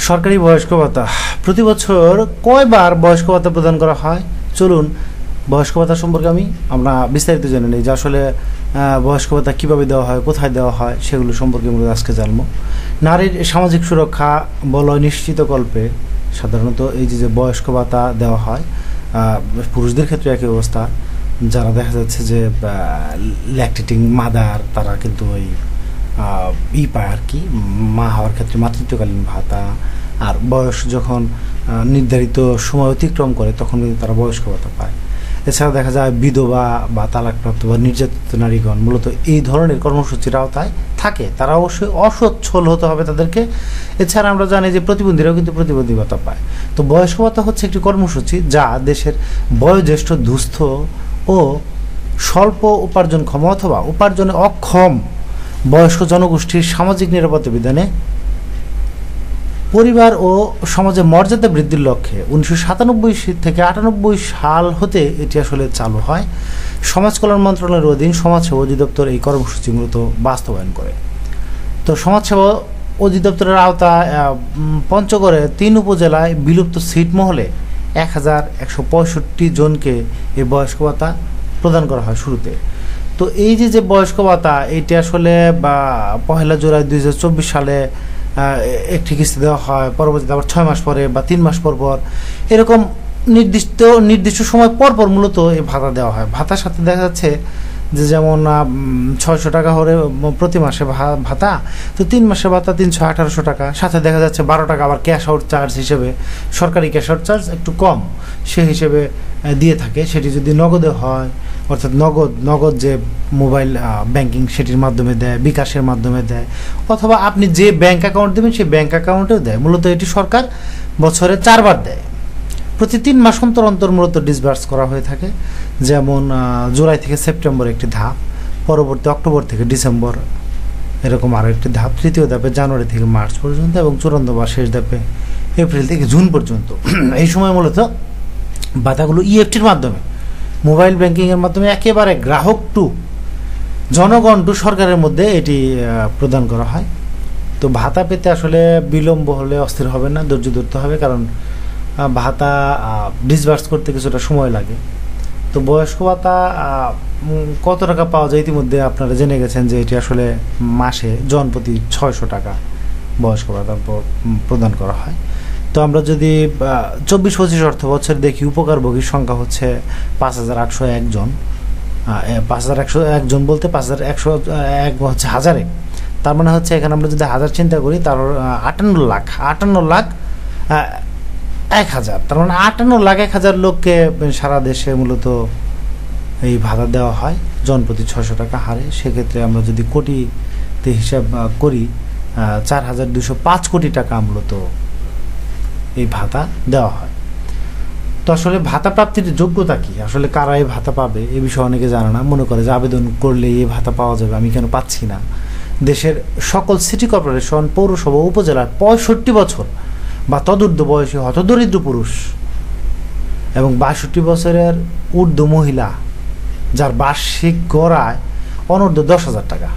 সরকারি বয়স্ক ভাতা প্রতি বছর কয়বার বয়স্ক ভাতা প্রদান করা হয়? চলুন বয়স্ক ভাতা সম্পর্কে আমরা বিস্তারিত জেনে নিই যে আসলে বয়স্ক ভাতা কীভাবে দেওয়া হয়, কোথায় দেওয়া হয়, সেগুলো সম্পর্কে আমরা আজকে জানবো। নারীর সামাজিক সুরক্ষা বলয় নিশ্চিতকল্পে সাধারণত এই যে বয়স্ক ভাতা দেওয়া হয়, পুরুষদের ক্ষেত্রে একই অবস্থা। যারা দেখা যাচ্ছে যে ল্যাকটেটিং মাদার, তারা কিন্তু ওই পায় আর কি, মা হওয়ার ক্ষেত্রে মাতৃত্বকালীন ভাতা। আর বয়স যখন নির্ধারিত সময় অতিক্রম করে তখন কিন্তু তারা বয়স্ক ভাতা পায়। এছাড়া দেখা যায় বিধবা বা তালাকপ্রাপ্ত বা নির্যাতিত নারীগণ মূলত এই ধরনের কর্মসূচির আওতায় থাকে। তারা অবশ্যই অসচ্ছল হতে হবে তাদেরকে। এছাড়া আমরা জানি যে প্রতিবন্ধীরাও কিন্তু প্রতিবন্ধী ভাতা পায়। তো বয়স্ক ভাতা হচ্ছে একটি কর্মসূচি যা দেশের বয়োজ্যেষ্ঠ, দুস্থ ও স্বল্প উপার্জনক্ষম অথবা উপার্জনে অক্ষম বয়স্ক জনগোষ্ঠীর সামাজিক নিরাপত্তা বিধানে পরিবার ও সমাজে মর্যাদা বৃদ্ধির লক্ষ্যে 1997 থেকে 98 সাল হতে এটি আসলে চালু হয়। সমাজ কল্যাণ মন্ত্রণালয়ের অধীন সমাজসেবা অধিদপ্তর এই কর্মসূচি মূলত বাস্তবায়ন করে। তো সমাজসেবা অধিদপ্তরের আওতায় পঞ্চগড়ে 3 উপজেলায় বিলুপ্ত ছিটমহলে 1165 জনকে এই বয়স্ক ভাতা প্রদান করা হয় শুরুতে। তো এই যে বয়স্ক ভাতা, এটি আসলে 1 জুলাই 2024 সালে একটি কিস্তি দেওয়া হয়। পরবর্তীতে আবার 6 মাস পরে বা 3 মাস পর এরকম নির্দিষ্ট সময় পর মূলত এই ভাতা দেওয়া হয়। ভাতার সাথে দেখা যাচ্ছে যে যেমন 600 টাকা হলে প্রতি মাসে ভাতা, তো 3 মাসের ভাতা 318 টাকা। সাথে দেখা যাচ্ছে 12 টাকা আবার ক্যাশ আউট চার্জ হিসেবে, সরকারি ক্যাশ আউট চার্জ একটু কম সে হিসেবে দিয়ে থাকে। সেটি যদি নগদে হয়, অর্থাৎ নগদ যে মোবাইল ব্যাংকিং সেটির মাধ্যমে দেয়, বিকাশের মাধ্যমে দেয়, অথবা আপনি যে ব্যাংক অ্যাকাউন্ট দেবেন সেই ব্যাংক অ্যাকাউন্টেও দেয়। মূলত এটি সরকার বছরে 4 বার দেয়। প্রতি 3 মাস অন্তর মূলত ডিসবার্স করা হয়ে থাকে। যেমন জুলাই থেকে সেপ্টেম্বর একটি ধাপ, পরবর্তী অক্টোবর থেকে ডিসেম্বর এরকম আরও একটি ধাপ, তৃতীয় ধাপে জানুয়ারি থেকে মার্চ পর্যন্ত, এবং চূড়ান্ত বা শেষ ধাপে এপ্রিল থেকে জুন পর্যন্ত। এই সময় মূলত ভাতাগুলো ইএফটির মাধ্যমে, মোবাইল ব্যাংকিংয়ের মাধ্যমে একেবারে গ্রাহক টু জনগণ টু সরকারের মধ্যে এটি প্রদান করা হয়। তো ভাতা পেতে আসলে বিলম্ব হলে অস্থির হবে না, ধৈর্য ধরতে হবে, কারণ ভাতা ডিসবার্স করতে কিছুটা সময় লাগে। তো বয়স্ক ভাতা কত টাকা পাওয়া যায় ইতিমধ্যে আপনারা জেনে গেছেন যে এটি আসলে মাসে জনপ্রতি 600 টাকা বয়স্ক ভাতা প্রদান করা হয়। তো আমরা যদি 24-25 অর্থ বছর দেখি, উপকারভোগীর সংখ্যা হচ্ছে 5101 জন। 5101 জন বলতে 5101 হচ্ছে হাজারে, তার মানে হচ্ছে এখানে আমরা যদি হাজার চিন্তা করি তার 58 লাখ 1000, তার মানে 58 লাখ 1000 লোককে সারা দেশে মূলত এই ভাতা দেওয়া হয় জনপ্রতি 600 টাকা হারে। সেক্ষেত্রে আমরা যদি কোটিতে হিসাব করি, 4205 কোটি টাকা মূলত এই ভাতা দেওয়া হয়। তো আসলে ভাতা প্রাপ্তির যোগ্যতা কি, আসলে কারা এই ভাতা পাবে এ বিষয়ে অনেকে জানে না। মনে করে যে আবেদন করলে এই ভাতা পাওয়া যাবে, আমি কেন পাচ্ছি না। দেশের সকল সিটি কর্পোরেশন, পৌরসভা, উপজেলার 65 বছর বা তদূর্ধ্ব বয়সী হতদরিদ্র পুরুষ এবং 62 বছরের ঊর্ধ্ব মহিলা যার বার্ষিক গড় আয় অনূর্ধ্ব 10,000 টাকা,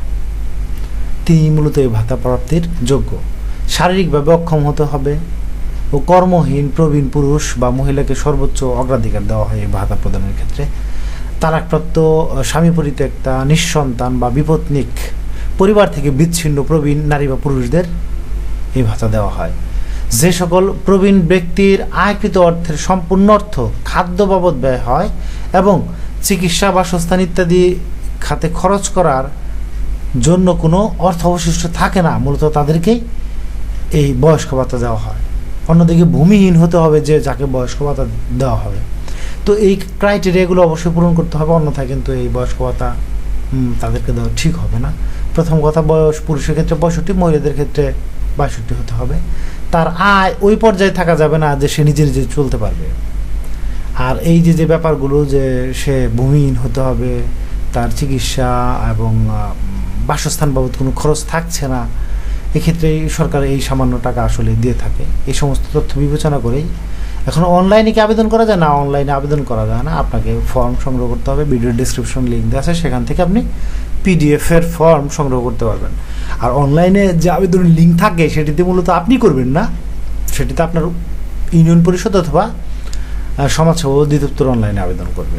তিনি মূলত এই ভাতা প্রাপ্তির যোগ্য। শারীরিকভাবে অক্ষম হতে হবে ও কর্মহীন প্রবীণ পুরুষ বা মহিলাকে সর্বোচ্চ অগ্রাধিকার দেওয়া হয় এই ভাতা প্রদানের ক্ষেত্রে। তালাকপ্রাপ্ত, স্বামী পরিত্যক্তা, নিঃসন্তান বা বিপত্নিক, পরিবার থেকে বিচ্ছিন্ন প্রবীণ নারী বা পুরুষদের এই ভাতা দেওয়া হয়। যে সকল প্রবীণ ব্যক্তির আয়কৃত অর্থের সম্পূর্ণ অর্থ খাদ্য বাবদ ব্যয় হয় এবং চিকিৎসা, বাসস্থান ইত্যাদি খাতে খরচ করার জন্য কোনো অর্থ অবশিষ্ট থাকে না, মূলত তাদেরকেই এই বয়স্ক ভাতা দেওয়া হয়। অন্যদিকে ভূমিহীন হতে হবে যে যাকে বয়স্ক ভাতা দেওয়া হবে। তো এই ক্রাইটেরিয়াগুলো অবশ্যই পূরণ করতে হবে, অন্যথায় কিন্তু এই বয়স্ক ভাতা তাদেরকে দেওয়া ঠিক হবে না। প্রথম কথা, বয়স পুরুষের ক্ষেত্রে 65, মহিলাদের ক্ষেত্রে 62 হতে হবে। তার আয় ওই পর্যায়ে থাকা যাবে না যে সে নিজে চলতে পারবে। আর এই যে ব্যাপারগুলো, যে সে ভূমিহীন হতে হবে, তার চিকিৎসা এবং বাসস্থান বাবদ কোনো খরচ থাকছে না, এক্ষেত্রে সরকার এই সামান্য টাকা আসলে দিয়ে থাকে। এই সমস্ত তথ্য বিবেচনা করেই এখন অনলাইনে কি আবেদন করা যায়? না, অনলাইনে আবেদন করা যায় না। আপনাকে ফর্ম সংগ্রহ করতে হবে, ভিডিও ডেসক্রিপশন লিঙ্ক দেওয়া আছে, সেখান থেকে আপনি পিডিএফের ফর্ম সংগ্রহ করতে পারবেন। আর অনলাইনে যে আবেদনের লিঙ্ক থাকে সেটিতে মূলত আপনি করবেন না, সেটিতে আপনার ইউনিয়ন পরিষদ অথবা সমাজসেবা অধিদপ্তর অনলাইনে আবেদন করবে,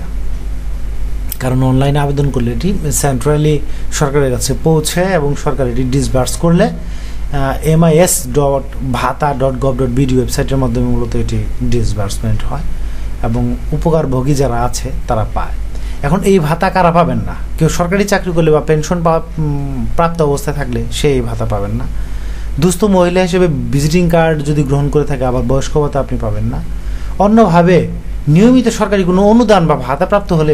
কারণ অনলাইনে আবেদন করলে এটি সেন্ট্রালি সরকারের কাছে পৌঁছে এবং সরকার এটি ডিসবার্স করলে MIS.bhata.gov.bd ওয়েবসাইটের মাধ্যমে মূলত এটি ডিসবার্সমেন্ট হয় এবং উপকারভোগী যারা আছে তারা পায়। এখন এই ভাতা কারা পাবেন না? কেউ সরকারি চাকরি করলে বা পেনশন প্রাপ্ত অবস্থায় থাকলে সে এই ভাতা পাবেন না। দুস্থ মহিলা হিসেবে ভিজিটিং কার্ড যদি গ্রহণ করে থাকে আবার বয়স্ক ভাতা আপনি পাবেন না। অন্যভাবে নিয়মিত সরকারি কোনো অনুদান বা ভাতা প্রাপ্ত হলে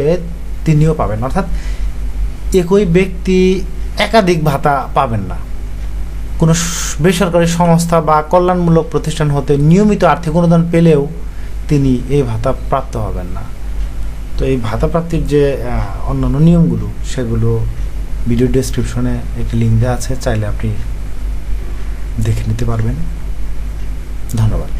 তিনিও পাবেন, অর্থাৎ একই ব্যক্তি একাধিক ভাতা পাবেন না। কোনো বেসরকারি সংস্থা বা কল্যাণমূলক প্রতিষ্ঠান হতে নিয়মিত আর্থিক অনুদান পেলেও তিনি এই ভাতা প্রাপ্ত হবেন না। তো এই ভাতা প্রাপ্তির যে অন্যান্য নিয়মগুলো সেগুলো ভিডিও ডেসক্রিপশনে একটি লিঙ্ক দেওয়া আছে, চাইলে আপনি দেখে নিতে পারবেন। ধন্যবাদ।